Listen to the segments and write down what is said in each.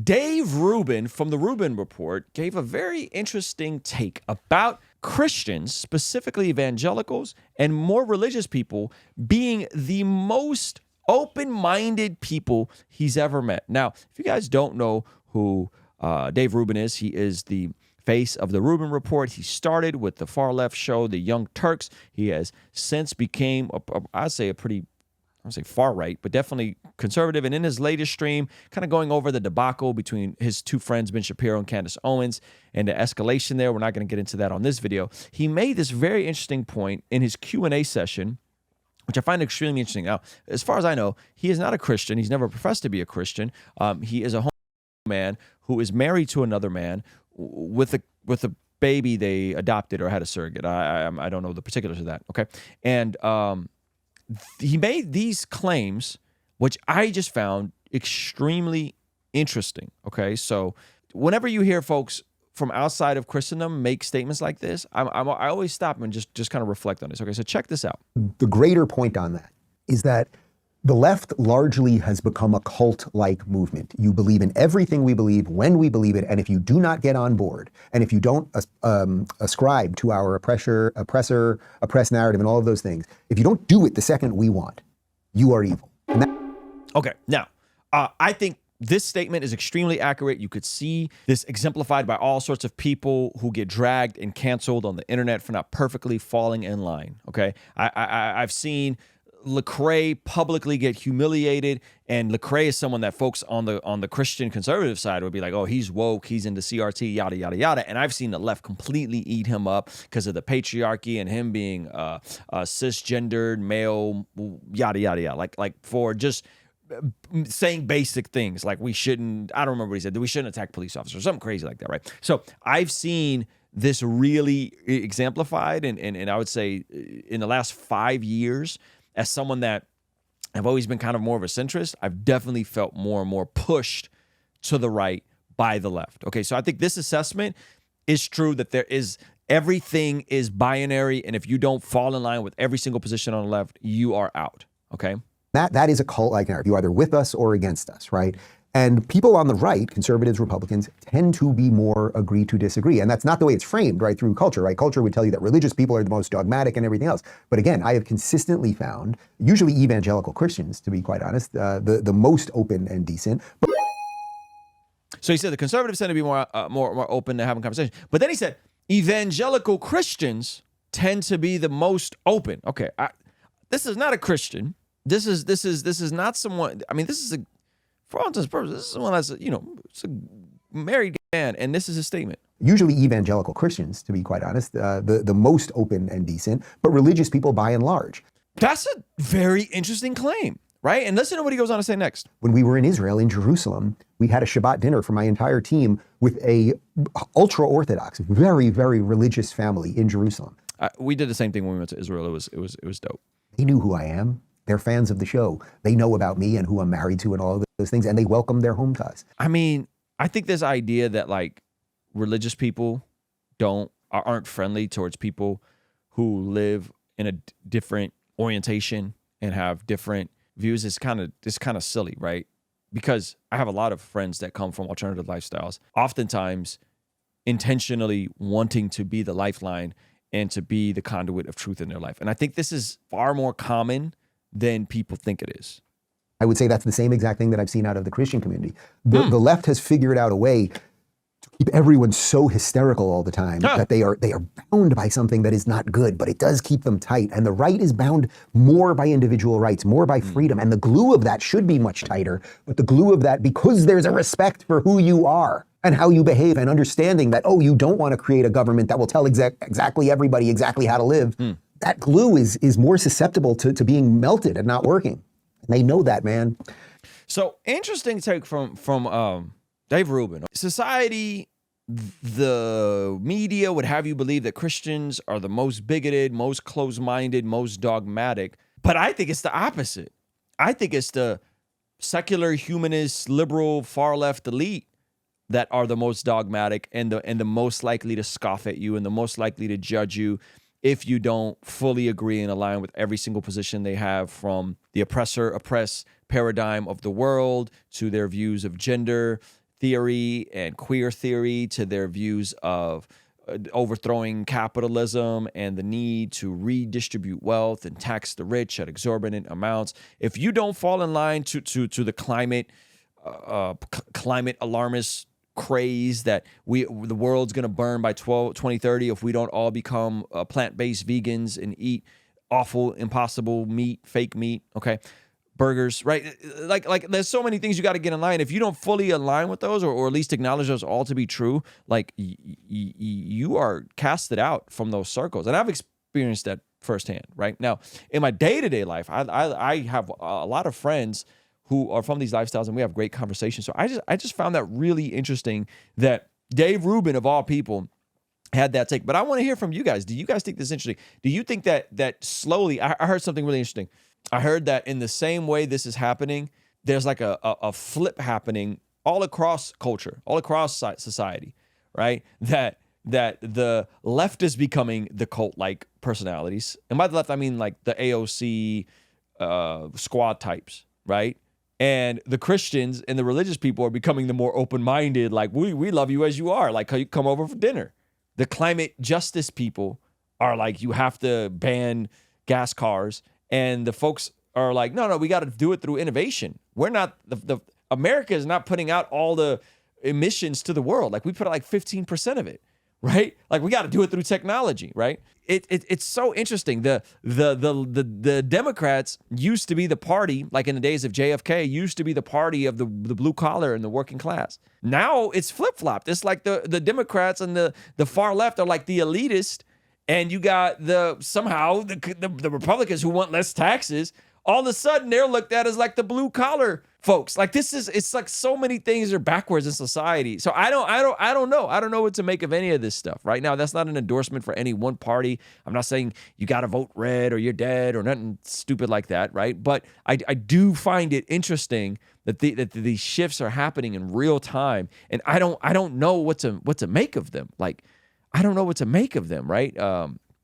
Dave Rubin from the Rubin Report gave a very interesting take about Christians, specifically evangelicals and more religious people, being the most open-minded people he's ever met. Now, if you guys don't know who Dave Rubin is, he is the face of the Rubin Report. He started with the far left show, The Young Turks. He has since became, I'd say, a pretty, I don't say far right, but definitely conservative. And in his latest stream, kind of going over the debacle between his two friends, Ben Shapiro and Candace Owens, and the escalation there. We're not going to get into that on this video. He made this very interesting point in his Q&A session, which I find extremely interesting. Now, as far as I know, he is not a Christian. He's never professed to be a Christian. He is a homo man who is married to another man with a baby they adopted or had a surrogate. I don't know the particulars of that, okay? And he made these claims, which I just found extremely interesting, okay? So whenever you hear folks from outside of Christendom make statements like this, I always stop and just kind of reflect on this. Okay, so check this out. The greater point on that is that the left largely has become a cult-like movement. You believe in everything we believe when we believe it, and if you do not get on board, and if you don't ascribe to our oppressed narrative and all of those things, if you don't do it the second we want, you are evil. Okay, now, I think this statement is extremely accurate. You could see this exemplified by all sorts of people who get dragged and canceled on the internet for not perfectly falling in line, okay? I've seen Lecrae publicly get humiliated, and Lecrae is someone that folks on the Christian conservative side would be like, oh, he's woke, he's into CRT, yada, yada, yada. And I've seen the left completely eat him up because of the patriarchy and him being cisgendered, male, yada, yada, yada. Like for just saying basic things like we shouldn't, I don't remember what he said, that we shouldn't attack police officers, something crazy like that, right? So I've seen this really exemplified, and I would say in the last 5 years, as someone that I've always been kind of more of a centrist, I've definitely felt more and more pushed to the right by the left. Okay, so I think this assessment is true, that everything is binary, and if you don't fall in line with every single position on the left, you are out, okay? That is a cult-like narrative. You're either with us or against us, right? And people on the right, conservatives, Republicans, tend to be more agree to disagree. And that's not the way it's framed, right, through culture, right? Culture would tell you that religious people are the most dogmatic and everything else. But again, I have consistently found, usually evangelical Christians, to be quite honest, the most open and decent. So he said the conservatives tend to be more open to having conversation. But then he said evangelical Christians tend to be the most open. Okay, this is not a Christian. This is not someone. I mean, this is for all intents and purposes, this is someone that's it's a married man, and this is his statement. Usually evangelical Christians, to be quite honest, the most open and decent, but religious people by and large. That's a very interesting claim, right? And listen to what he goes on to say next. When we were in Israel, in Jerusalem, we had a Shabbat dinner for my entire team with a ultra-Orthodox, very, very religious family in Jerusalem. We did the same thing when we went to Israel. It was dope. They knew who I am. They're fans of the show. They know about me and who I'm married to and all of those things, and they welcome their home to us. I mean, I think this idea that like religious people aren't friendly towards people who live in a different orientation and have different views is kind of silly, right? Because I have a lot of friends that come from alternative lifestyles, oftentimes intentionally wanting to be the lifeline and to be the conduit of truth in their life. And I think this is far more common than people think it is. I would say that's the same exact thing that I've seen out of the Christian community. The left has figured out a way to keep everyone so hysterical all the time that they are bound by something that is not good, but it does keep them tight. And the right is bound more by individual rights, more by freedom. And the glue of that should be much tighter. But the glue of that, because there's a respect for who you are and how you behave, and understanding that, oh, you don't want to create a government that will tell exactly everybody exactly how to live. That glue is more susceptible to being melted and not working. And they know that, man. So interesting take from Dave Rubin. Society, the media would have you believe that Christians are the most bigoted, most closed-minded, most dogmatic. But I think it's the opposite. I think it's the secular, humanist, liberal, far-left elite that are the most dogmatic and the most likely to scoff at you and the most likely to judge you if you don't fully agree and align with every single position they have, from the oppressor-oppressed paradigm of the world to their views of gender, theory and queer theory to their views of overthrowing capitalism and the need to redistribute wealth and tax the rich at exorbitant amounts. If you don't fall in line to the climate alarmist craze that the world's going to burn by 2030 if we don't all become plant-based vegans and eat awful, impossible meat, fake meat, okay? Burgers, right? Like there's so many things you got to get in line. If you don't fully align with those or at least acknowledge those all to be true, like you are casted out from those circles. And I've experienced that firsthand, right? Now, in my day-to-day life, I have a lot of friends who are from these lifestyles and we have great conversations. So I just found that really interesting that Dave Rubin, of all people, had that take. But I want to hear from you guys. Do you guys think this is interesting? Do you think that slowly, I heard something really interesting. I heard that in the same way this is happening, there's like a flip happening all across culture, all across society, right? That the left is becoming the cult-like personalities. And by the left, I mean like the AOC squad types, right? And the Christians and the religious people are becoming the more open-minded, like, we love you as you are, like how you come over for dinner. The climate justice people are like, you have to ban gas cars. And the folks are like, no, we got to do it through innovation. We're not, America is not putting out all the emissions to the world. Like we put out like 15% of it, right? Like we got to do it through technology, right? It's so interesting. The Democrats used to be the party, like in the days of JFK, used to be the party of the blue collar and the working class. Now it's flip-flopped. It's like the Democrats and the far left are like the elitist. And you got the Republicans who want less taxes. All of a sudden, they're looked at as like the blue collar folks. Like it's like so many things are backwards in society. So I don't know. I don't know what to make of any of this stuff right now. That's not an endorsement for any one party. I'm not saying you got to vote red or you're dead or nothing stupid like that, right? But I do find it interesting that these shifts are happening in real time, and I don't know what to make of them. Like, I don't know what to make of them, right?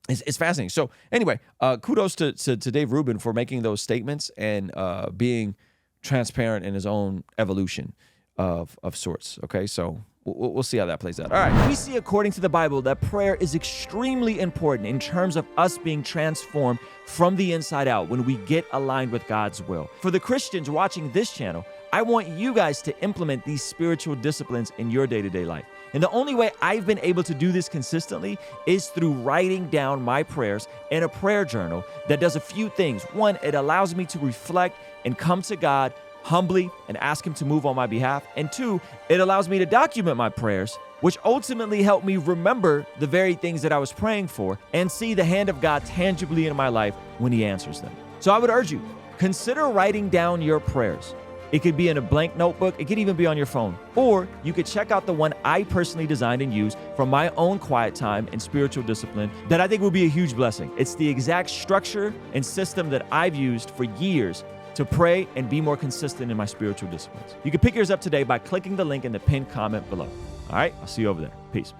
It's fascinating. So anyway, kudos to Dave Rubin for making those statements and being transparent in his own evolution of sorts, okay? So we'll see how that plays out. All right. We see according to the Bible that prayer is extremely important in terms of us being transformed from the inside out when we get aligned with God's will. For the Christians watching this channel, I want you guys to implement these spiritual disciplines in your day-to-day life. And the only way I've been able to do this consistently is through writing down my prayers in a prayer journal that does a few things. One, it allows me to reflect and come to God humbly and ask Him to move on my behalf. And two, it allows me to document my prayers, which ultimately help me remember the very things that I was praying for and see the hand of God tangibly in my life when He answers them. So I would urge you, consider writing down your prayers. It could be in a blank notebook. It could even be on your phone. Or you could check out the one I personally designed and used from my own quiet time and spiritual discipline that I think will be a huge blessing. It's the exact structure and system that I've used for years to pray and be more consistent in my spiritual disciplines. You can pick yours up today by clicking the link in the pinned comment below. All right, I'll see you over there. Peace.